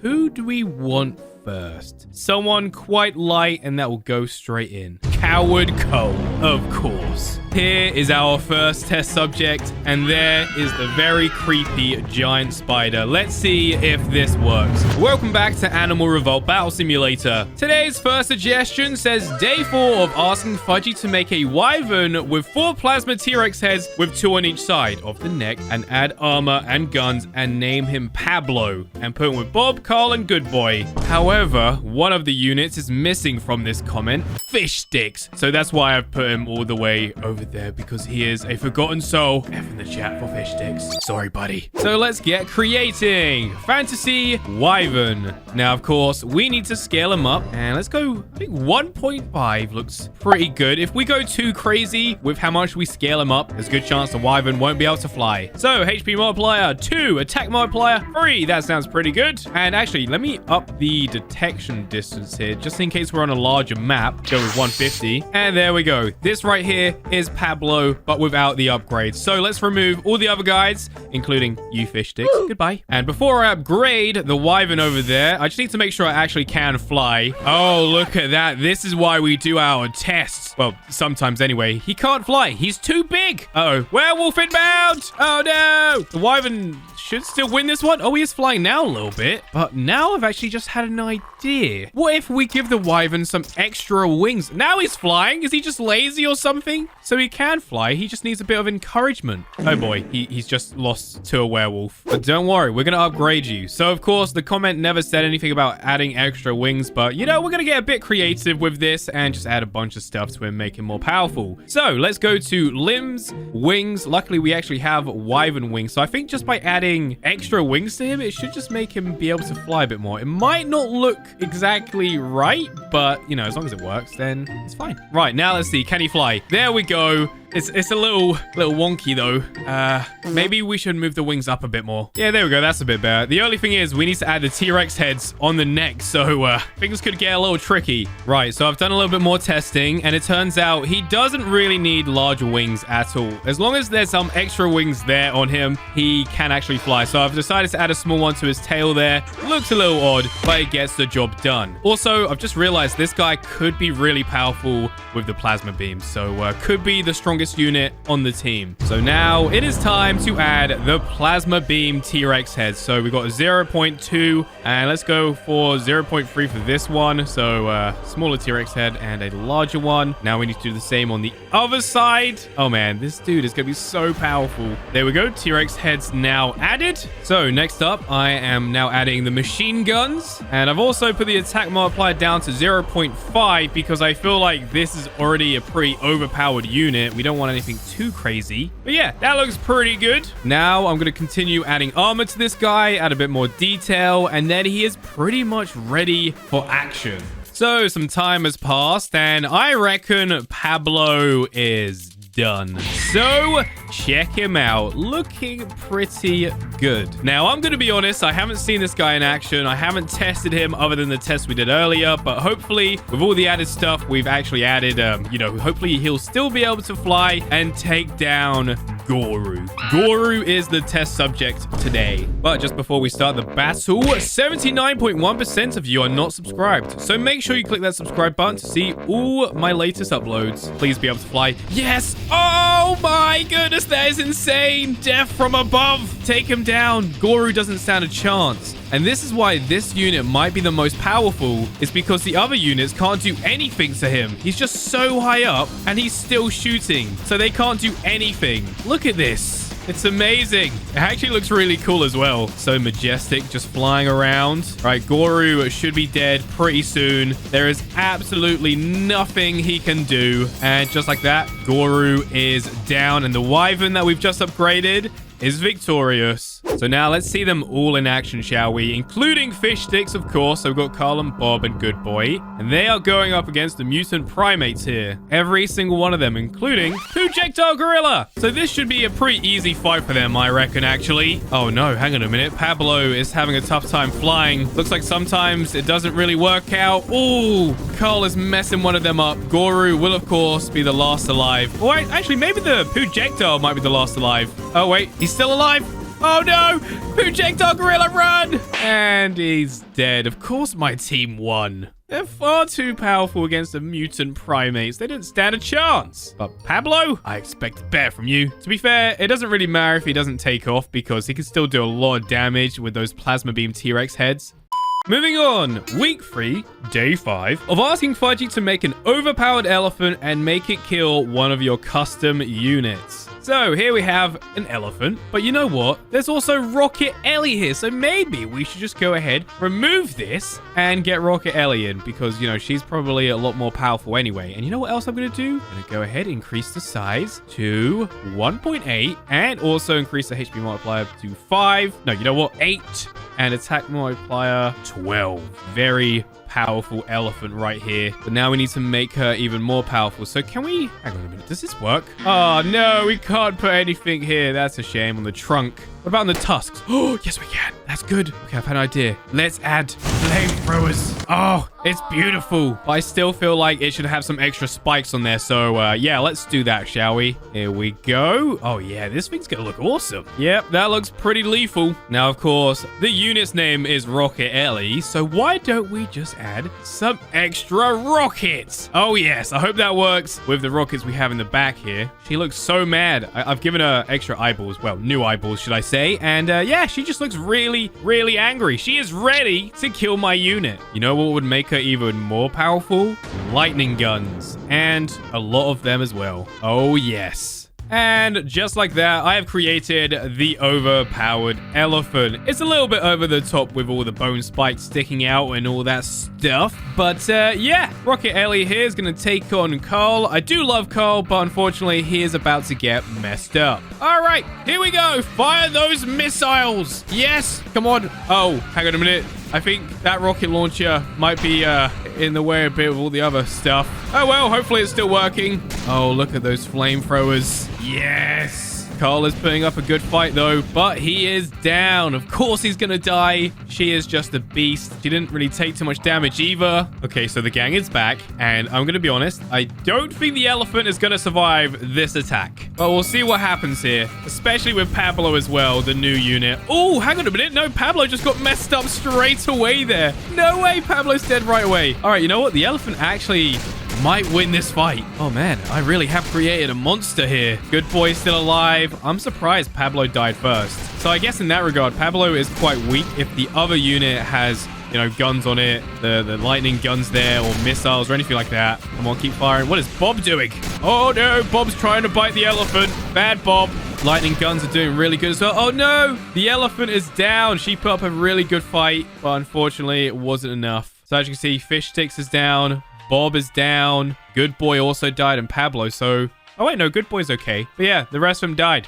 Who do we want first? Someone quite light, and that will go straight in. Coward Cole, of course. Here is our first test subject, and there is the very creepy giant spider. Let's see if this works. Welcome back to Animal Revolt Battle Simulator. Today's first suggestion says day 4 of asking Fudgy to make a Wyvern with 4 plasma T-Rex heads with 2 on each side of the neck, and add armor and guns and name him Pablo, and put him with Bob, Carl, and Good Boy. However, one of the units is missing from this comment, fish sticks. So that's why I've put him all the way over there, because he is a forgotten soul. F in the chat for fish sticks. Sorry, buddy. So let's get creating. Fantasy Wyvern. Now, of course, we need to scale him up. And let's go, I think 1.5 looks pretty good. If we go too crazy with how much we scale him up, there's a good chance the Wyvern won't be able to fly. So HP multiplier 2, attack multiplier 3. That sounds pretty good. And actually, let me up the detection distance here, just in case we're on a larger map. Go with 150. And there we go. This right here is Pablo, but without the upgrade. So let's remove all the other guys, including you fish sticks. Goodbye. And before I upgrade the Wyvern over there, I just need to make sure I actually can fly. Oh, look at that. This is why we do our tests. Well, sometimes anyway. He can't fly. He's too big. Uh-oh. Werewolf inbound. Oh, no. The Wyvern should still win this one. Oh, he is flying now a little bit. But now I've actually just had an idea. What if we give the Wyvern some extra wings? Now he's flying. Is he just lazy or something? So he can fly. He just needs a bit of encouragement. Oh boy, he's just lost to a werewolf. But don't worry, we're going to upgrade you. So of course, the comment never said anything about adding extra wings. But you know, we're going to get a bit creative with this and just add a bunch of stuff to him, make him more powerful. So let's go to limbs, wings. Luckily, we actually have Wyvern wings. So I think just by adding extra wings to him, it should just make him be able to fly a bit more. It might not look exactly right, but you know, as long as it works, then it's fine. Right, now let's see. Can he fly? There we go. It's a little wonky though. Maybe we should move the wings up a bit more. Yeah, there we go. That's a bit better. The only thing is we need to add the T-Rex heads on the neck, so things could get a little tricky. Right, so I've done a little bit more testing, and it turns out he doesn't really need larger wings at all. As long as there's some extra wings there on him, he can actually fly. So I've decided to add a small one to his tail there. Looks a little odd, but it gets the job done. Also, I've just realized this guy could be really powerful with the plasma beam, so could be the strongest unit on the team. So now it is time to add the plasma beam T-Rex heads. So we got a 0.2, and let's go for 0.3 for this one. So smaller T-Rex head and a larger one. Now we need to do the same on the other side. Oh man, this dude is gonna be so powerful. There we go. T-Rex heads now added. So next up, I am now adding the machine guns, and I've also put the attack multiplier down to 0.5 because I feel like this is already a pretty overpowered unit. We don't want anything too crazy. But yeah, that looks pretty good. Now I'm going to continue adding armor to this guy, add a bit more detail, and then he is pretty much ready for action. So some time has passed, and I reckon Pablo is done. So check him out, looking pretty good. Now I'm gonna be honest, I haven't seen this guy in action. I haven't tested him other than the test we did earlier, but hopefully with all the added stuff we've actually added, you know, hopefully he'll still be able to fly and take down Guru. Guru is the test subject today. But just before we start the battle, 79.1% of you are not subscribed. So make sure you click that subscribe button to see all my latest uploads. Please be able to fly. Yes! Oh my goodness, that is insane! Death from above! Take him down. Guru doesn't stand a chance. And this is why this unit might be the most powerful, is because the other units can't do anything to him. He's just so high up, and he's still shooting. So they can't do anything. Look at this. It's amazing. It actually looks really cool as well. So majestic, just flying around. Right, Guru should be dead pretty soon. There is absolutely nothing he can do. And just like that, Guru is down. And the Wyvern that we've just upgraded is victorious. So now let's see them all in action, shall we? Including fish sticks, of course. So we've got Carl and Bob and Good Boy. And they are going up against the mutant primates here. Every single one of them, including Projectile Gorilla. So this should be a pretty easy fight for them, I reckon, actually. Oh no, hang on a minute. Pablo is having a tough time flying. Looks like sometimes it doesn't really work out. Oh, Carl is messing one of them up. Guru will, of course, be the last alive. Oh, wait, actually, maybe the Projectile might be the last alive. Oh, wait, he's still alive. Oh no! Projectile Gorilla, run! And he's dead. Of course my team won. They're far too powerful against the mutant primates. They didn't stand a chance. But Pablo, I expect better from you. To be fair, it doesn't really matter if he doesn't take off because he can still do a lot of damage with those plasma beam T-Rex heads. Moving on, week 3, day 5, of asking Fudgy to make an overpowered elephant and make it kill one of your custom units. So here we have an elephant, but you know what? There's also Rocket Ellie here, so maybe we should just go ahead, remove this, and get Rocket Ellie in, because, you know, she's probably a lot more powerful anyway. And you know what else I'm going to do? I'm going to go ahead, increase the size to 1.8, and also increase the HP multiplier to 5. No, you know what? 8. And attack multiplier 12. Very powerful elephant right here. But now we need to make her even more powerful. So can we... Hang on a minute. Does this work? Oh, no. We can't put anything here. That's a shame. On the trunk. What about on the tusks? Oh, yes, we can. That's good. Okay, I've had an idea. Let's add flamethrowers. Oh, it's beautiful. But I still feel like it should have some extra spikes on there. So, yeah, let's do that, shall we? Here we go. Oh, yeah, this thing's going to look awesome. Yep, that looks pretty lethal. Now, of course, the unit's name is Rocket Ellie. So why don't we just add some extra rockets? Oh, yes, I hope that works with the rockets we have in the back here. She looks so mad. I've given her extra eyeballs. Well, new eyeballs, should I say. And, yeah, she just looks really, really angry. She is ready to kill my unit. You know what would make her even more powerful? Lightning guns. And a lot of them as well. Oh, yes. And just like that, I have created the overpowered elephant. It's a little bit over the top with all the bone spikes sticking out and all that stuff. But yeah, Rocket Ellie here is going to take on Carl. I do love Carl, but unfortunately, he is about to get messed up. All right, here we go. Fire those missiles. Yes, come on. Oh, hang on a minute. I think that rocket launcher might be in the way a bit of all the other stuff. Oh, well, hopefully it's still working. Oh, look at those flamethrowers. Yes. Carl is putting up a good fight, though, but he is down. Of course he's going to die. She is just a beast. She didn't really take too much damage either. Okay, so the gang is back, and I'm going to be honest. I don't think the elephant is going to survive this attack, but we'll see what happens here, especially with Pablo as well, the new unit. Oh, hang on a minute. No, Pablo just got messed up straight away there. No way. Pablo's dead right away. All right, you know what? The elephant actually might win this fight. Oh man, I really have created a monster here. Good boy still alive. I'm surprised Pablo died first. So I guess in that regard, Pablo is quite weak if the other unit has, you know, guns on it, the lightning guns there, or missiles or anything like that. Come on, keep firing. What is Bob doing? Oh no, Bob's trying to bite the elephant. Bad Bob. Lightning guns are doing really good as well. Oh no, the elephant is down. She put up a really good fight, but unfortunately it wasn't enough. So as you can see, Fish Sticks is down. Bob is down. Good Boy also died, and Pablo. So, oh wait, no, Good Boy's okay. But yeah, the rest of them died.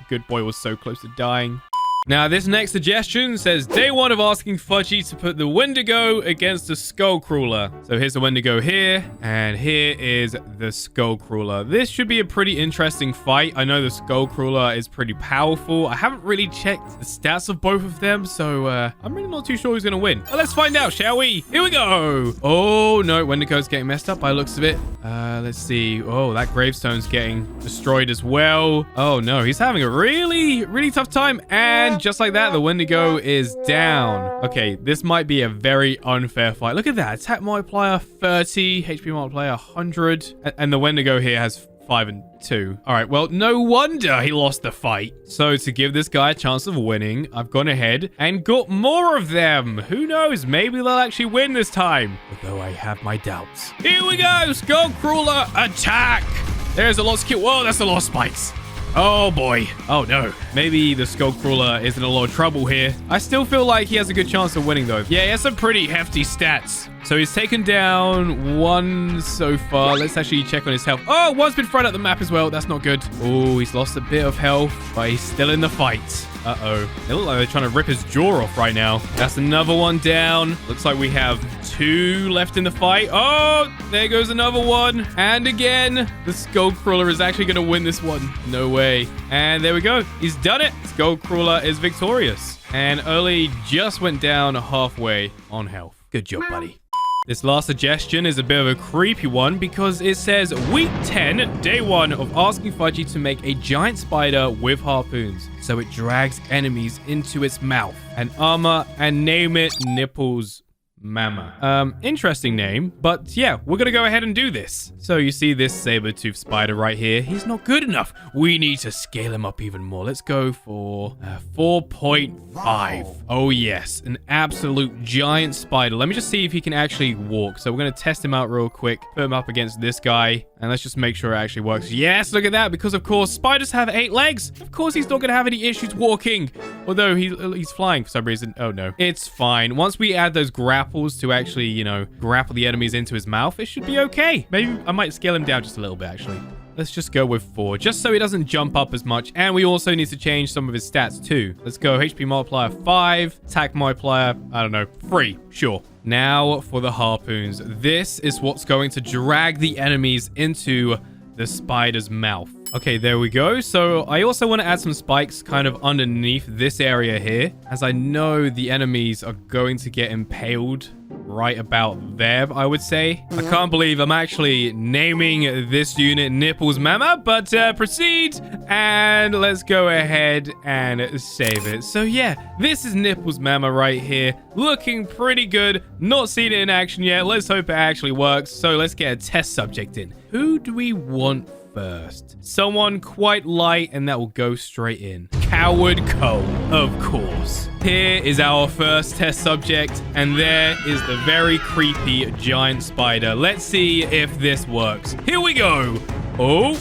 Good Boy was so close to dying. Now, this next suggestion says, day 1 of asking Fudgy to put the Wendigo against the Skullcrawler. So here's the Wendigo here, and here is the Skullcrawler. This should be a pretty interesting fight. I know the Skullcrawler is pretty powerful. I haven't really checked the stats of both of them, so I'm really not too sure who's going to win. But let's find out, shall we? Here we go. Oh, no, Wendigo's getting messed up by the looks of it. Let's see. Oh, that gravestone's getting destroyed as well. Oh, no, he's having a really, really tough time, and just like that, the Wendigo is down. Okay, this might be a very unfair fight. Look at that. Attack multiplier 30, HP multiplier 100. And the Wendigo here has 5 and 2. All right, well, no wonder he lost the fight. So to give this guy a chance of winning, I've gone ahead and got more of them. Who knows? Maybe they'll actually win this time. Although I have my doubts. Here we go. Skullcrawler attack. There's a lot of skill. Whoa, that's a lot of spikes. Oh boy. Oh no. Maybe the Skullcrawler is in a lot of trouble here. I still feel like he has a good chance of winning though. Yeah, he has some pretty hefty stats. So he's taken down 1 so far. Let's actually check on his health. Oh, 1's been thrown at the map as well. That's not good. Oh, he's lost a bit of health, but he's still in the fight. Uh-oh. They look like they're trying to rip his jaw off right now. That's another one down. Looks like we have 2 left in the fight. Oh, there goes another one. And again, the Skullcrawler is actually going to win this one. No way. And there we go. He's done it. Skullcrawler is victorious. And Early just went down halfway on health. Good job, buddy. This last suggestion is a bit of a creepy one because it says week 10, day 1 of asking Fudgy to make a giant spider with harpoons. So it drags enemies into its mouth and armor and name it Nipples Mamma. Interesting name, but yeah, we're gonna go ahead and do this. So you see this saber-tooth spider right here. He's not good enough. We need to scale him up even more. Let's go for 4.5. Oh yes, an absolute giant spider. Let me just see if he can actually walk. So we're gonna test him out real quick. Put him up against this guy, and let's just make sure it actually works. Yes, look at that, because of course spiders have 8 legs. Of course he's not gonna have any issues walking. Although he's flying for some reason. Oh no, it's fine. Once we add those grapples to actually, you know, grapple the enemies into his mouth, it should be okay. Maybe I might scale him down just a little bit, actually. Let's just go with 4, just so he doesn't jump up as much. And we also need to change some of his stats too. Let's go HP multiplier 5, attack multiplier, I don't know, 3, sure. Now for the harpoons. This is what's going to drag the enemies into the spider's mouth. Okay, there we go. So I also want to add some spikes kind of underneath this area here, as I know the enemies are going to get impaled right about there, I would say. I can't believe I'm actually naming this unit Nipples Mamma, but proceed and let's go ahead and save it. So yeah, this is Nipples Mamma right here, looking pretty good. Not seen it in action yet. Let's hope it actually works. So let's get a test subject in. Who do we want first? Someone quite light, and that will go straight in. Coward Cole, of course. Here is our first test subject, and there is the very creepy giant spider. Let's see if this works. Here we go. Oh,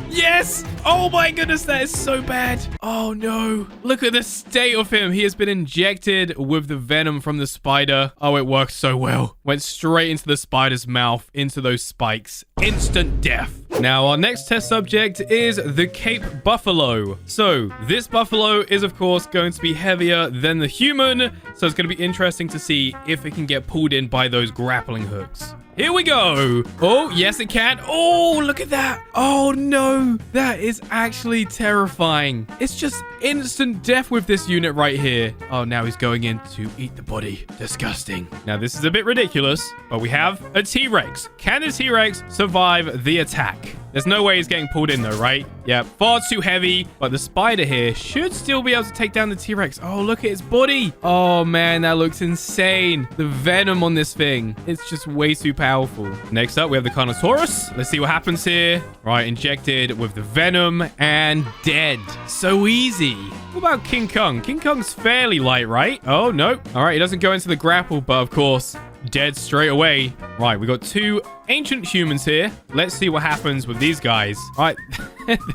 yes. Oh my goodness, that is so bad. Oh no. Look at the state of him. He has been injected with the venom from the spider. Oh, it worked so well. Went straight into the spider's mouth, into those spikes. Instant death. Now, our next test subject is the Cape Buffalo. So, this buffalo is, of course, going to be heavier than the human. So, it's going to be interesting to see if it can get pulled in by those grappling hooks. Here we go. Oh, yes, it can. Oh, look at that. Oh, no. That is actually terrifying. It's just instant death with this unit right here. Oh, now he's going in to eat the body. Disgusting. Now, this is a bit ridiculous, but we have a T-Rex. Can the T-Rex survive the attack? There's no way he's getting pulled in though, right? Yeah, far too heavy. But the spider here should still be able to take down the T-Rex. Oh, look at his body. Oh, man, that looks insane. The venom on this thing. It's just way too powerful. Next up, we have the Carnotaurus. Let's see what happens here. Right, injected with the venom and dead. So easy. What about King Kong? King Kong's fairly light, right? Oh, no. All right, he doesn't go into the grapple, but of course, dead straight away. Right, we got 2 ancient humans here. Let's see what happens with these guys. All right,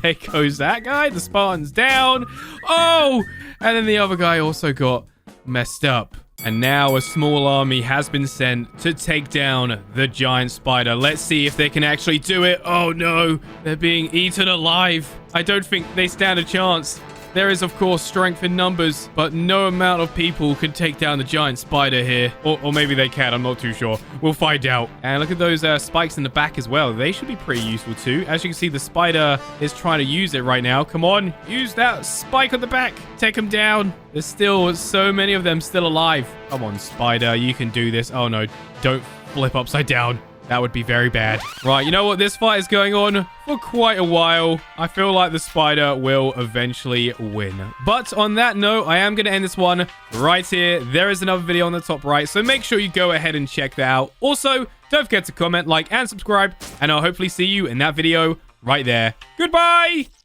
there goes that guy. The Spartan's down. Oh, and then the other guy also got messed up. And now a small army has been sent to take down the giant spider. Let's see if they can actually do it. Oh no, they're being eaten alive. I don't think they stand a chance. There is, of course, strength in numbers, but no amount of people can take down the giant spider here. Or maybe they can. I'm not too sure. We'll find out. And look at those spikes in the back as well. They should be pretty useful too. As you can see, the spider is trying to use it right now. Come on. Use that spike on the back. Take him down. There's still so many of them still alive. Come on, spider. You can do this. Oh, no. Don't flip upside down. That would be very bad. Right, you know what? This fight is going on for quite a while. I feel like the spider will eventually win. But on that note, I am going to end this one right here. There is another video on the top right, so make sure you go ahead and check that out. Also, don't forget to comment, like, and subscribe, and I'll hopefully see you in that video right there. Goodbye!